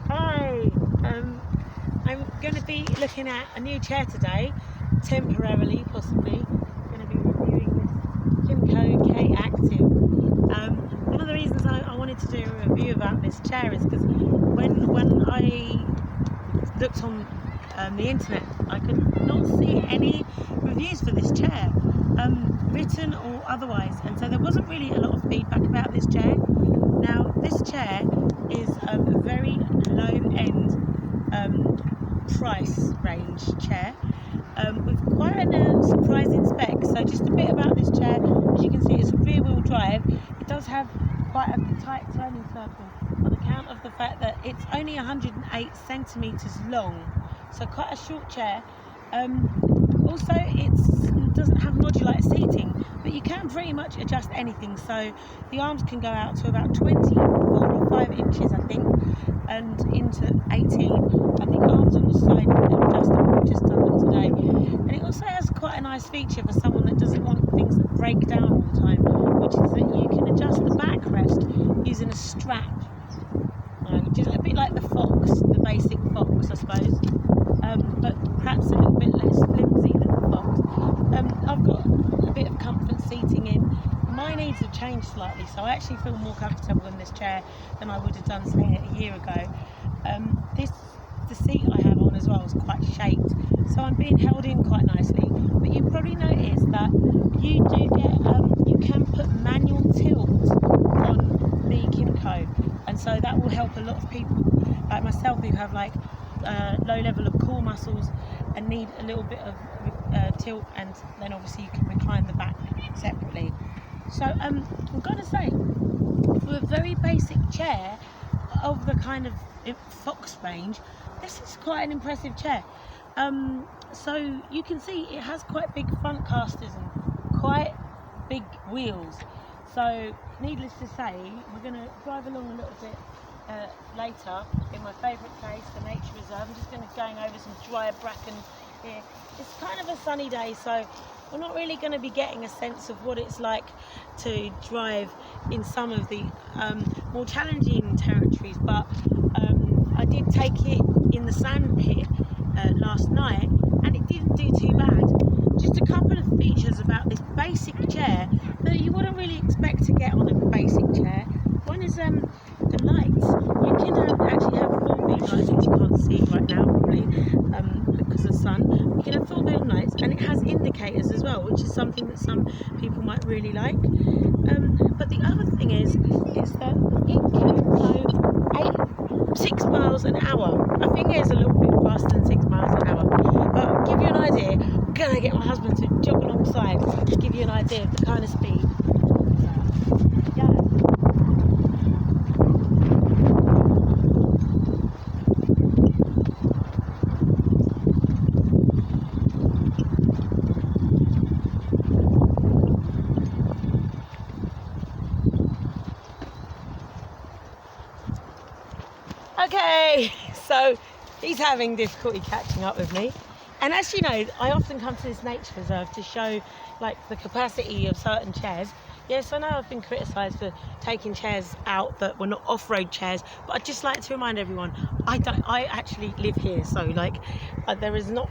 Hi, I'm going to be looking at a new chair today, temporarily possibly. I'm going to be reviewing this Kymco K-active. One of the reasons I wanted to do a review about this chair is because when I looked on the internet, I could not see any reviews for this chair, written or otherwise, and so there wasn't really a lot of feedback about this chair. Now, this chair is a very low-end price range chair with quite a surprising spec. So just a bit about this chair. As you can see, it's a rear-wheel drive. It does have quite a tight turning circle on account of the fact that it's only 108 centimetres long, so quite a short chair. Also, it doesn't have modular seating, but you can pretty much adjust anything. So the arms can go out to about 24 or 5 inches, I think, and into 18. And the arms on the side are adjustable. We've just done them today. And it also has quite a nice feature for someone that doesn't want things that break down all the time, which is that you can adjust the backrest using a strap. Just a bit like the Fox, the basic Fox, I suppose, but perhaps a little bit less flimsy than the Fox. I've got a bit of comfort seating in. My needs have changed slightly, so I actually feel more comfortable in this chair than I would have done, say, a year ago. The seat I have on as well is quite shaped, so I'm being held in quite nicely. But you probably noticed that you do get, you can put manual tilt on the Kymco, and so that will help a lot of people like myself who have like low level of core muscles and need a little bit of tilt, and then obviously you can recline the back separately. So I've got to say, for a very basic chair of the kind of Fox range, this is quite an impressive chair. So you can see it has quite big front casters and quite big wheels. So needless to say, we're going to drive along a little bit later in my favourite place, the nature reserve. I'm just going over some dry bracken here. It's kind of a sunny day, so we're not really going to be getting a sense of what it's like to drive in some of the more challenging territories, but I did take it in the sand pit last night and it didn't do too bad. Just a couple of features about this basic chair that you wouldn't really expect to get on a basic chair. One is the lights. You can actually have full beam lights, which you can't see right now probably because of the sun. You can have full beam lights, and it has indicators as well, which is something that some people might really like. But the other thing is that it can go 6 miles an hour. I think it's a little bit faster than 6 miles an hour. But I'll give you an idea. I'm going to get my husband to jog alongside to give you an idea of the kind of speed. Yeah. Okay, so he's having difficulty catching up with me, and as you know, I often come to this nature reserve to show like the capacity of certain chairs. Yes, I know I've been criticised for taking chairs out that were not off-road chairs, but I'd just like to remind everyone I actually live here, so like there's no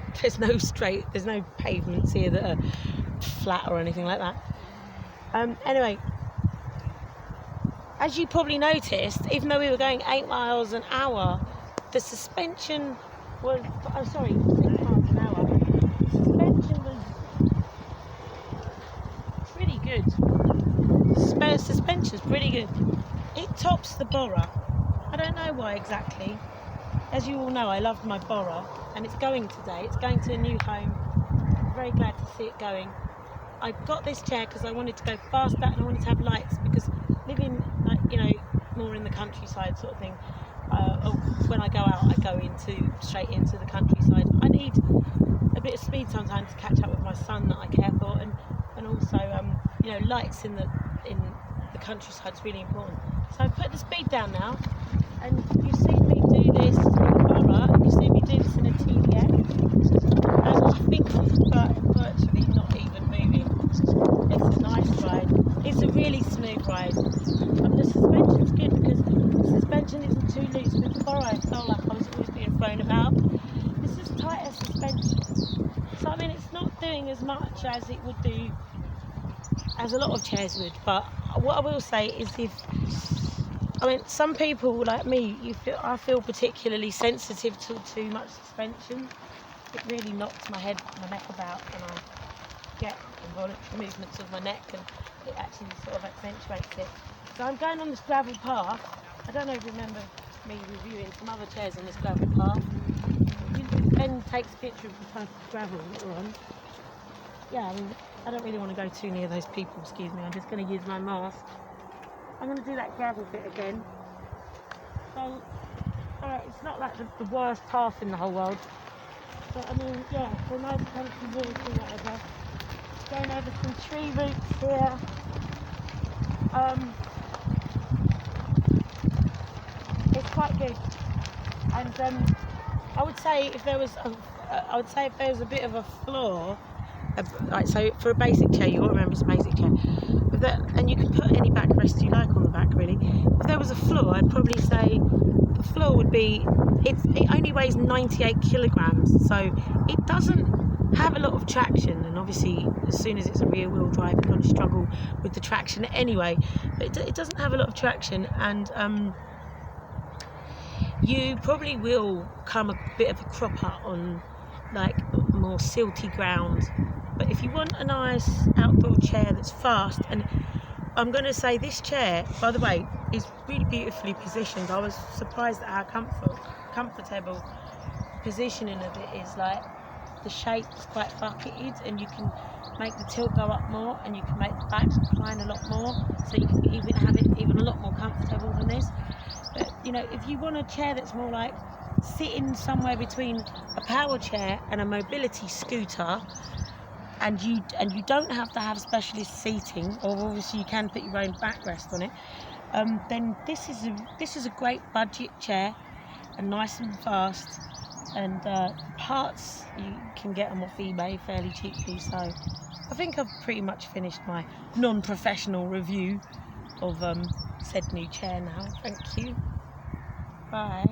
pavements here that are flat or anything like that. Anyway, as you probably noticed, even though we were going 8 miles an hour, the suspension was, 6 miles an hour. The suspension was pretty good. Suspension's pretty good. It tops the Bora. I don't know why exactly. As you all know, I love my Bora, and it's going today. It's going to a new home. I'm very glad to see it going. I got this chair because I wanted to go faster and I wanted to have lights, because living more in the countryside sort of thing, when I go out I go straight into the countryside. I need a bit of speed sometimes to catch up with my son that I care for, and also lights in the countryside is really important. So I've put the speed down now, and you've seen me do this in a Bora, and you've seen me do this in a TVS, and I think I'm virtually not even moving. It's a nice ride. It's a really smooth ride. The suspension's good because the suspension isn't too loose. honest, with the Bora I felt like I was always being thrown about. This is tighter suspension, so I mean it's not doing as much as it would do, as a lot of chairs would. But what I will say is, some people like me, I feel particularly sensitive to too much suspension. It really knocks my neck about when I get involuntary movements of my neck, and it actually sort of accentuates it. So I'm going on this gravel path. I don't know if you remember me reviewing some other chairs on this gravel path. Ben takes a picture of the type of gravel that we're on. Yeah, I mean, I don't really want to go too near those people, excuse me. I'm just going to use my mask. I'm going to do that gravel bit again. So, it's not like the worst path in the whole world. But I mean, yeah, for nice country walk or whatever. Going over some tree roots here. It's quite good. And I would say if there was a bit of a flaw, like, so for a basic chair, you got to remember it's a basic chair. And you can put any backrest you like on the back, really. If there was a flaw, I'd probably say the flaw would be it only weighs 98 kilograms, so it doesn't have a lot of traction. And obviously, as soon as it's a rear-wheel drive, you're going to struggle with the traction anyway. But it doesn't have a lot of traction, and you probably will come a bit of a cropper on like more silty ground. But if you want a nice outdoor chair that's fast, and I'm going to say this chair, by the way, is really beautifully positioned. I was surprised at how comfortable positioning of it is. Like, the shape is quite bucketed, and you can make the tilt go up more, and you can make the back recline a lot more, so you can even have it even a lot more comfortable than this. But you know, if you want a chair that's more like sitting somewhere between a power chair and a mobility scooter, and you don't have to have specialist seating, or obviously you can put your own backrest on it, then this is a great budget chair, and nice and fast, and parts you can get them off eBay fairly cheaply. So I think I've pretty much finished my non-professional review of said new chair now. Thank you. Bye.